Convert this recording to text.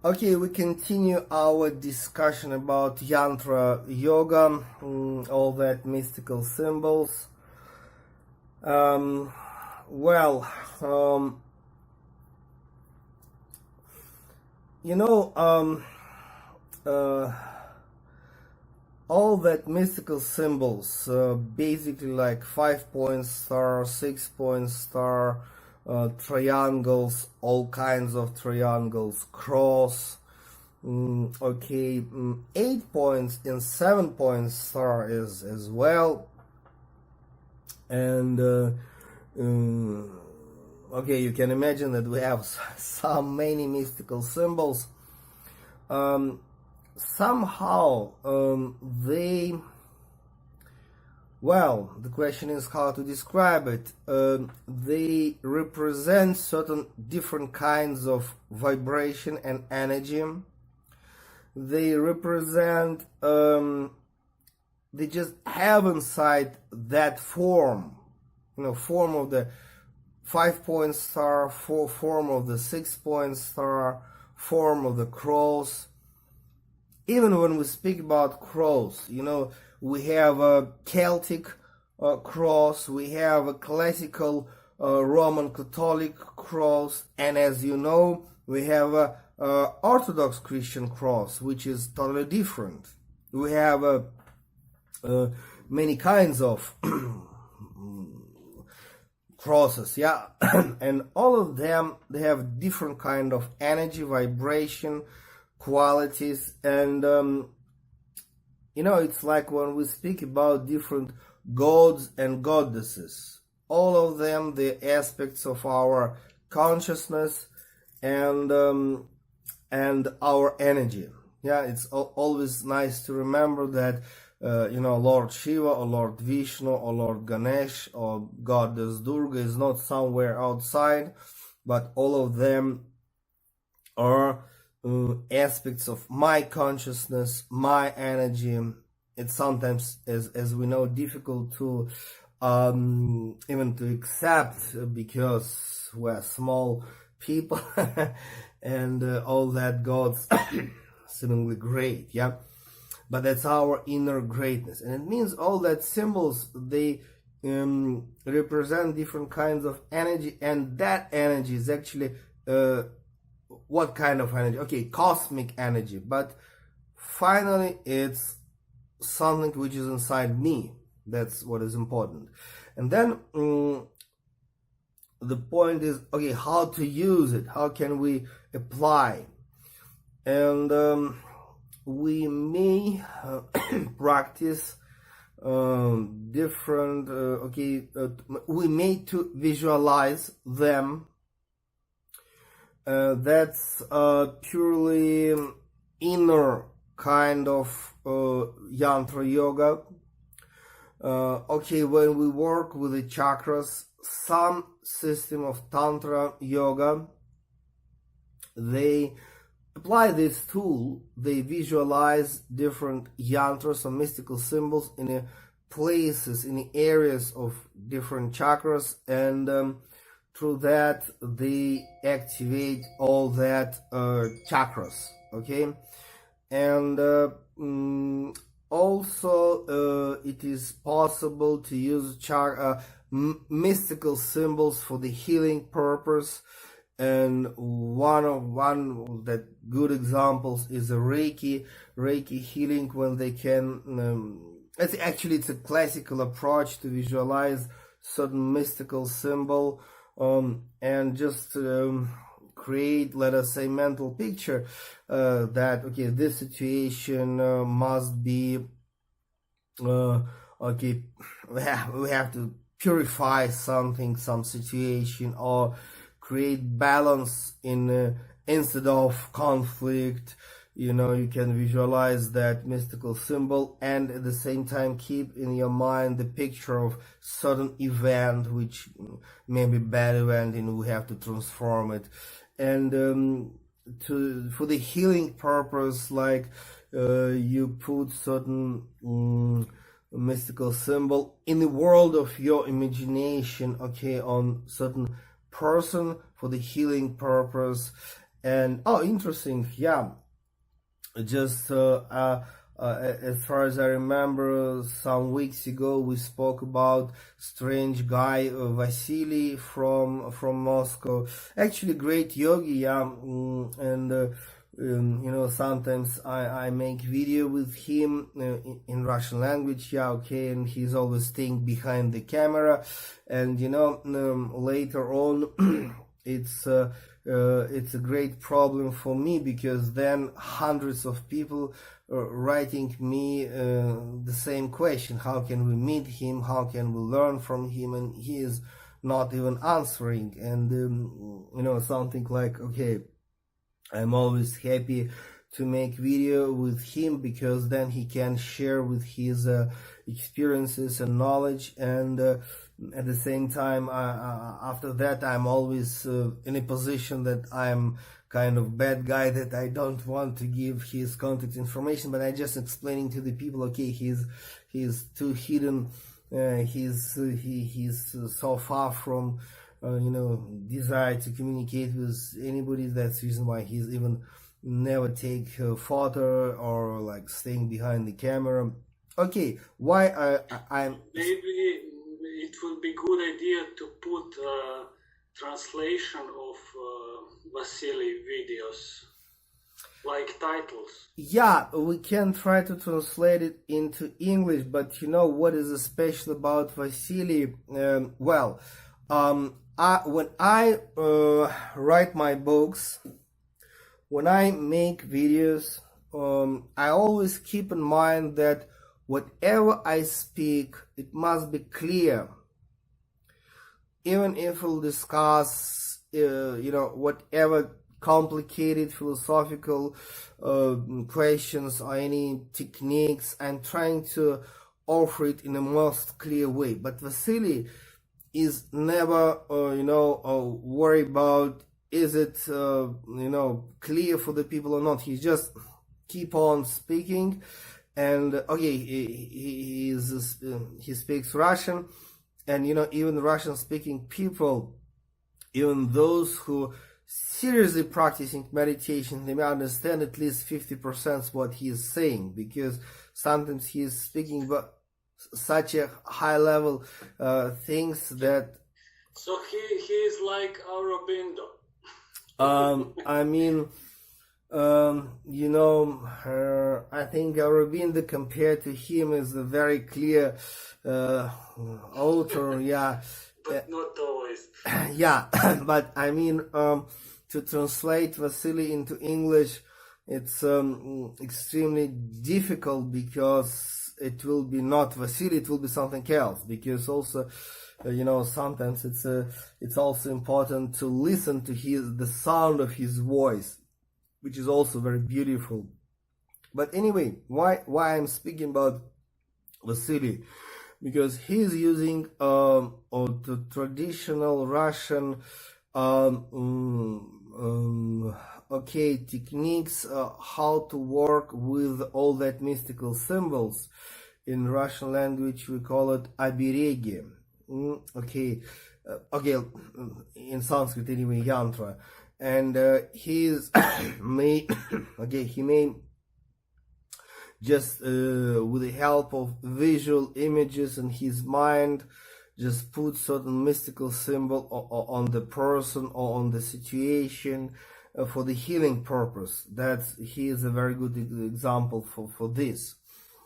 Okay, we continue our discussion about Yantra Yoga, all that mystical symbols. Well, you know, all that mystical symbols, basically like 5-point star, 6-point star, triangles, all kinds of triangles, cross, 8 points and 7-point star is as well, and okay, you can imagine that we have so many mystical symbols. Somehow the question is how to describe it. They represent certain different kinds of vibration and energy. They represent, they just have inside that form, form of the 5-point star, form of the 6-point star, form of the cross. Even when we speak about cross, we have a Celtic cross, we have a classical Roman Catholic cross, and as you know, we have a Orthodox Christian cross, which is totally different. We have many kinds of crosses, yeah, and all of them, they have different kind of energy, vibration, qualities, and it's like when we speak about different gods and goddesses, all of them, the aspects of our consciousness and our energy. Yeah, it's always nice to remember that Lord Shiva or Lord Vishnu or Lord Ganesh or Goddess Durga is not somewhere outside, but all of them are aspects of my consciousness, my energy. It's sometimes, as we know, difficult to even to accept, because we're small people and all that gods seemingly great, yeah, but that's our inner greatness, and it means all that symbols, they represent different kinds of energy, and that energy is actually what kind of energy? Okay, cosmic energy, but finally it's something which is inside me. That's what is important. And then the point is, okay, how to use it, how can we apply? And we may practice different, we may to visualize them. That's purely inner kind of Yantra Yoga. When we work with the chakras, some system of Tantra Yoga, they apply this tool, they visualize different yantras or mystical symbols in places, in the areas of different chakras, and through that they activate all that chakras, okay? And also it is possible to use mystical symbols for the healing purpose, and one of that good examples is a Reiki healing, when they can it's a classical approach to visualize certain mystical symbol and just create, let us say, mental picture that, okay, this situation must be, okay, we have to purify something, some situation, or create balance in instead of conflict. You can visualize that mystical symbol, and at the same time keep in your mind the picture of certain event, which may be bad event, and we have to transform it. And for the healing purpose, like you put certain mystical symbol in the world of your imagination, okay, on certain person for the healing purpose. And oh, interesting, yeah. Just as far as I remember, some weeks ago we spoke about strange guy Vasily from Moscow. Actually, great yogi, yeah. And you know, sometimes I make video with him in Russian language, yeah, okay, and he's always staying behind the camera, and you know, later on it's a great problem for me, because then hundreds of people writing me the same question: how can we meet him, how can we learn from him, and he is not even answering. And you know, something like, okay, I'm always happy to make video with him, because then he can share with his experiences and knowledge, and at the same time, after that, I'm always in a position that I'm kind of bad guy, that I don't want to give his contact information, but I just explaining to the people, okay, he's too hidden, he's so far from you know, desire to communicate with anybody. That's the reason why he's even never take a photo or like staying behind the camera. Okay, why I'm maybe it would be good idea to put translation of Vasily videos, like titles. Yeah, we can try to translate it into English, but you know what is special about Vasily? Well, when I write my books, when I make videos, I always keep in mind that whatever I speak, it must be clear. Even if we'll discuss, you know, whatever complicated philosophical questions or any techniques, I'm trying to offer it in the most clear way. But Vasily is never, you know, worried about is it, you know, clear for the people or not. He just keep on speaking, and okay, he speaks Russian, and you know, even Russian-speaking people, even those who seriously practicing meditation, they may understand at least 50% what he is saying, because sometimes he is speaking about such a high level things that so he is like Aurobindo. I mean, you know, I think Aurobindo compared to him is a very clear author, yeah. But not always. Yeah, but I mean, to translate Vasily into English, it's extremely difficult, because it will be not Vasily, it will be something else. Because also, you know, sometimes it's also important to listen to the sound of his voice, which is also very beautiful. But anyway, why I'm speaking about Vasily? Because he's using the traditional Russian okay, techniques, how to work with all that mystical symbols. In Russian language we call it обереги. Okay, okay, in Sanskrit anyway, Yantra. And he's made okay, he made just with the help of visual images in his mind, just put certain mystical symbol on the person or on the situation for the healing purpose. He is a very good example for this.